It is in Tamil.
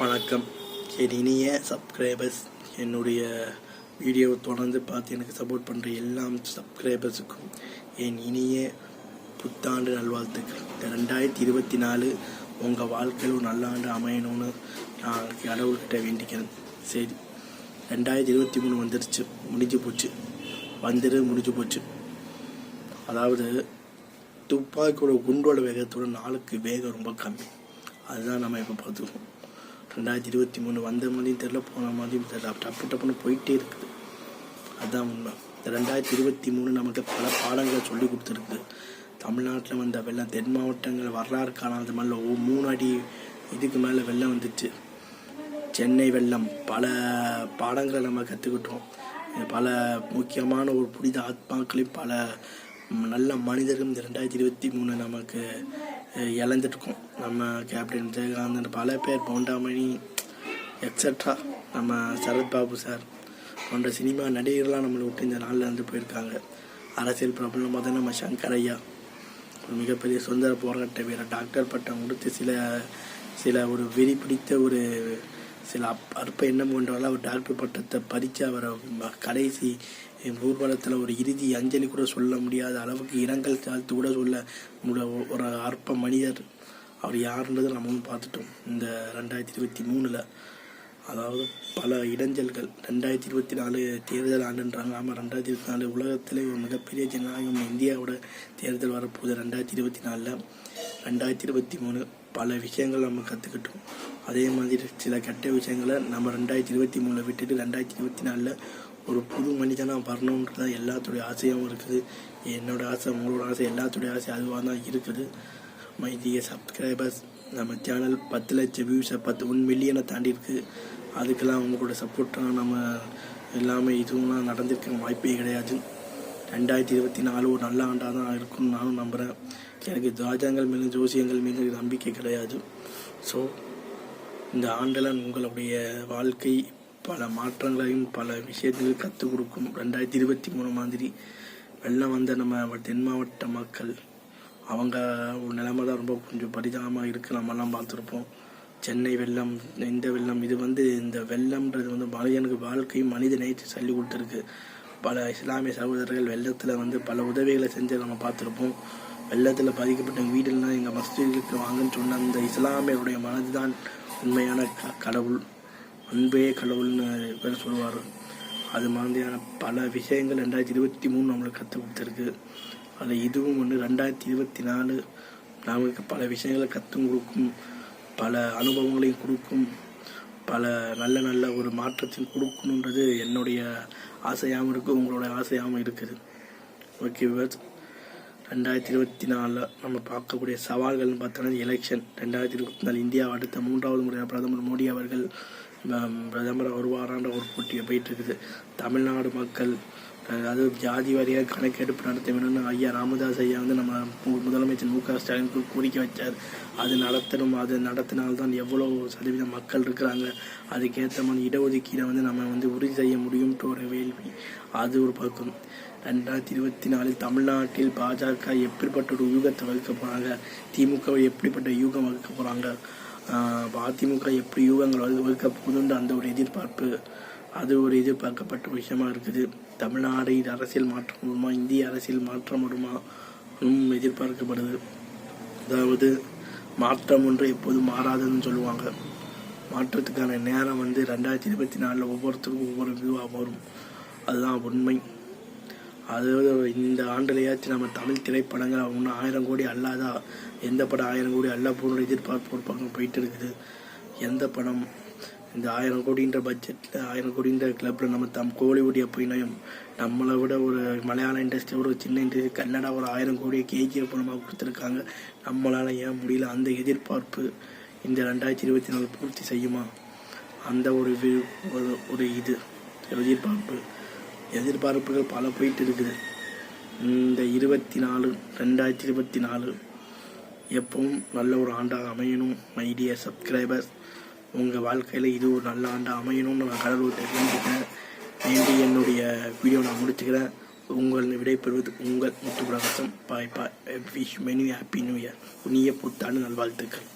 வணக்கம். என் இனிய சப்ஸ்கிரைபர்ஸ், என்னுடைய வீடியோவை தொடர்ந்து பார்த்து எனக்கு சப்போர்ட் பண்ணுற எல்லா சப்ஸ்கிரைபர்ஸுக்கும் என் இனிய புத்தாண்டு நல்வாழ்த்துக்கள். இந்த 2024 உங்கள் வாழ்க்கையில் ஒரு நல்ல ஆண்டு அமையணும்னு நான் கடவுள்கிட்ட வேண்டிக்கிறேன். சரி, 2023 வந்துருச்சு, முடிஞ்சு போச்சு. அதாவது துப்பாக்கியோட குண்டோட வேகத்தோட நாளுக்கு வேகம் ரொம்ப கம்மி. அதுதான் நம்ம இப்போ பார்த்துக்கோம். 2023 வந்த மாதிரியும் தெரில, போன மாதிரியும் தெரில, டப்புன்னு போயிட்டே இருக்குது. அதுதான் உண்மை. இந்த 2023 நமக்கு பல பாடங்களை சொல்லி கொடுத்துருக்கு. தமிழ்நாட்டில் வந்த வெள்ளம், தென் மாவட்டங்கள் வரலாறு காணாத மாதிரி 3 அடி இதுக்கு மேலே வெள்ளம் வந்துச்சு. சென்னை வெள்ளம், பல பாடங்களை நம்ம கற்றுக்கிட்டோம். பல முக்கியமான ஒரு புனித ஆத்மாக்களையும் பல நல்ல மனிதர்கள் இந்த 2023 நமக்கு இழந்துட்டுருக்கோம். நம்ம கேப்டன் விஜயகாந்த், பல பேர், பவுண்டாமணி எக்ஸட்ரா, நம்ம சரத்பாபு சார் போன்ற சினிமா நடிகர்கள்லாம் நம்மளை விட்டு இந்த நாளில் இருந்து போயிருக்காங்க. அரசியல் பிரபலம் பார்த்தா நம்ம சங்கர் ஐயா, ஒரு மிகப்பெரிய சுதந்திர போராட்ட வீரர், டாக்டர் பட்டம் கொடுத்து சில ஒரு வெறி பிடித்த ஒரு சில அற்ப எண்ணம் கொண்டவர்களால் ஒரு டாக்டர் பட்டத்தை பறித்து அவரை கடைசி ஊர்வலத்தில் ஒரு இறுதி அஞ்சலி கூட சொல்ல முடியாத அளவுக்கு இரங்கல் தாழ்த்து கூட சொல்ல ஒரு அற்ப மனிதர். அவர் யாருன்றது நம்ம பார்த்துட்டோம் இந்த 2023. அதாவது பல இடைஞ்சல்கள். 2024 தேர்தல் ஆண்டுன்றாங்க. ஆமாம், 2024 உலகத்திலே ஒரு மிகப்பெரிய ஜனநாயகம் இந்தியாவோட தேர்தல் வரப்போகுது 2024. 2023 பல விஷயங்கள் நம்ம கற்றுக்கிட்டோம். அதே மாதிரி சில கெட்ட விஷயங்களை நம்ம 2023 விட்டுட்டு 2024 ஒரு புது மனிதனாக வரணுன்றது எல்லாத்துடைய ஆசையாகவும் இருக்குது. என்னோட ஆசை, உங்களோட ஆசை, எல்லாத்துடைய ஆசை அதுவாக தான் இருக்குது. மை டியர் சப்ஸ்கிரைபர்ஸ், நம்ம சேனல் 10 லட்சம் வியூஸை 1 மில்லியனை தாண்டி இருக்குது. அதுக்கெல்லாம் உங்களோட சப்போர்ட்டாக நம்ம எல்லாமே இதுவும் நடந்திருக்க வாய்ப்பே கிடையாது. 2024 ஒரு நல்ல ஆண்டாக தான் இருக்குன்னு நானும் நம்புகிறேன். எனக்கு ஜாதகங்கள் மீது, ஜோசியங்கள் மீது நம்பிக்கை கிடையாது. ஸோ இந்த ஆண்டில் உங்களுடைய வாழ்க்கை பல மாற்றங்களையும் பல விஷயத்தையும் கற்றுக் கொடுக்கும். 2023 மாதிரி வெள்ளம் வந்த நம்ம தென் மாவட்ட மக்கள், அவங்க ஒரு நிலைமை தான் ரொம்ப கொஞ்சம் பரிதாபமாக இருக்குது. நம்மெல்லாம் பார்த்துருப்போம். சென்னை வெள்ளம், இந்த வெள்ளம், இது இந்த வெள்ளம்ன்றது மனிதனுக்கு வாழ்க்கையும் மனித நேயத்தை சொல்லி கொடுத்துருக்கு. பல இஸ்லாமிய சகோதரர்கள் வெள்ளத்தில் பல உதவிகளை செஞ்சு நம்ம பார்த்துருப்போம். வெள்ளத்தில் பாதிக்கப்பட்ட வீடுலாம் எங்கள் மஸ்ஜிதுக்கு வாங்கன்னு சொன்ன அந்த இஸ்லாமியருடைய மனது தான் உண்மையான கடவுள், அன்பே கடவுள்னு பேர் சொல்லுவார். அது மாதிரியான பல விஷயங்கள் 2023 நம்மளுக்கு கற்றுக் கொடுத்துருக்கு. அதில் இதுவும் 2024 நமக்கு பல விஷயங்களை கற்றுக் கொடுக்கும், பல அனுபவங்களையும் கொடுக்கும், பல நல்ல ஒரு மாற்றத்தையும் கொடுக்கணுன்றது என்னுடைய ஆசையாகவும் இருக்குது, உங்களோட ஆசையாகவும் இருக்குது. ஓகே, 2024 நம்ம பார்க்கக்கூடிய சவால்கள்னு பார்த்தோன்னா எலெக்ஷன். 2024 இந்தியா அடுத்த 3வது முறையாக பிரதமர் மோடி அவர்கள் பிரதமர் வருவாரான்ற ஒரு போட்டியை போயிட்டுருக்குது. தமிழ்நாடு மக்கள், அதாவது ஜாதி வாரியாக கணக்கெடுப்பு நடத்த வேணும்னு ஐயா ராமதாஸ் ஐயா நம்ம முதலமைச்சர் மு.க. ஸ்டாலினுக்கு கோரிக்கை வச்சார். அது நடத்தணும். அது நடத்தினால்தான் எவ்வளோ சதவீதம் மக்கள் இருக்கிறாங்க, அதுக்கேற்ற மாதிரி இடஒதுக்கீடை நம்ம உறுதி செய்ய முடியும்ட்டு ஒரு வேள்வி. அது ஒரு பக்கம். 2024 தமிழ்நாட்டில் பாஜக எப்படிப்பட்ட ஒரு யூகத்தை வகுக்க போகிறாங்க, திமுக எப்படிப்பட்ட யூகம் வகுக்க போகிறாங்க, அதிமுக எப்படி யூகங்கள் வகுக்க போகுதுன்ற அந்த ஒரு எதிர்பார்ப்பு, அது ஒரு எதிர்பார்க்கப்பட்ட விஷயமா இருக்குது. தமிழ்நாடு அரசியல் மாற்றம் வருமா, இந்திய அரசியல் மாற்றம் வருமா எதிர்பார்க்கப்படுது. அதாவது மாற்றம் ஒன்று எப்போதும் மாறாதுன்னு சொல்லுவாங்க. மாற்றத்துக்கான நேரம் 2024 ஒவ்வொருத்தருக்கும் ஒவ்வொரு வியூவாக வரும். அதுதான் உண்மை. அதாவது இந்த ஆண்டுலையாச்சும் நம்ம தமிழ் திரைப்படங்கள் 1000 கோடி அல்லாதா, எந்த படம் 1000 கோடி அல்ல போன்ற எதிர்பார்ப்பு ஒரு பக்கம் போயிட்டு இருக்குது. எந்த படம் இந்த 1000 கோடின்ற பட்ஜெட்டில் 1000 கோடின்ற கிளப்பில் நம்ம கோலிவுட் எப்படினாயும் நம்மளை விட ஒரு மலையாள இண்டஸ்ட்ரி, ஒரு சின்ன இண்டஸ்ட்ரி, கன்னடா ஒரு 1000 கோடியை KGF படமாக கொடுத்துருக்காங்க. நம்மளால் ஏன் முடியல? அந்த எதிர்பார்ப்பு இந்த 2024 பூர்த்தி செய்யுமா? அந்த ஒரு இது எதிர்பார்ப்புகள் பல போயிட்டு இருக்குது. இந்த 2024 எப்பவும் நல்ல ஒரு ஆண்டாக அமையணும். மை டியர் சப்ஸ்கிரைபர்ஸ், உங்கள் வாழ்க்கையில் இது ஒரு நல்ல ஆண்டாக அமையணும்னு நான் கடவுள்கிட்ட வேண்டி என்னுடைய வீடியோ நான் முடிச்சுக்கிறேன். உங்கள் விடைபெறுவது உங்கள் Muthuprakasam. Bye. Wish many happy new year. இனிய புத்தாண்டு நல்வாழ்த்துக்கள்.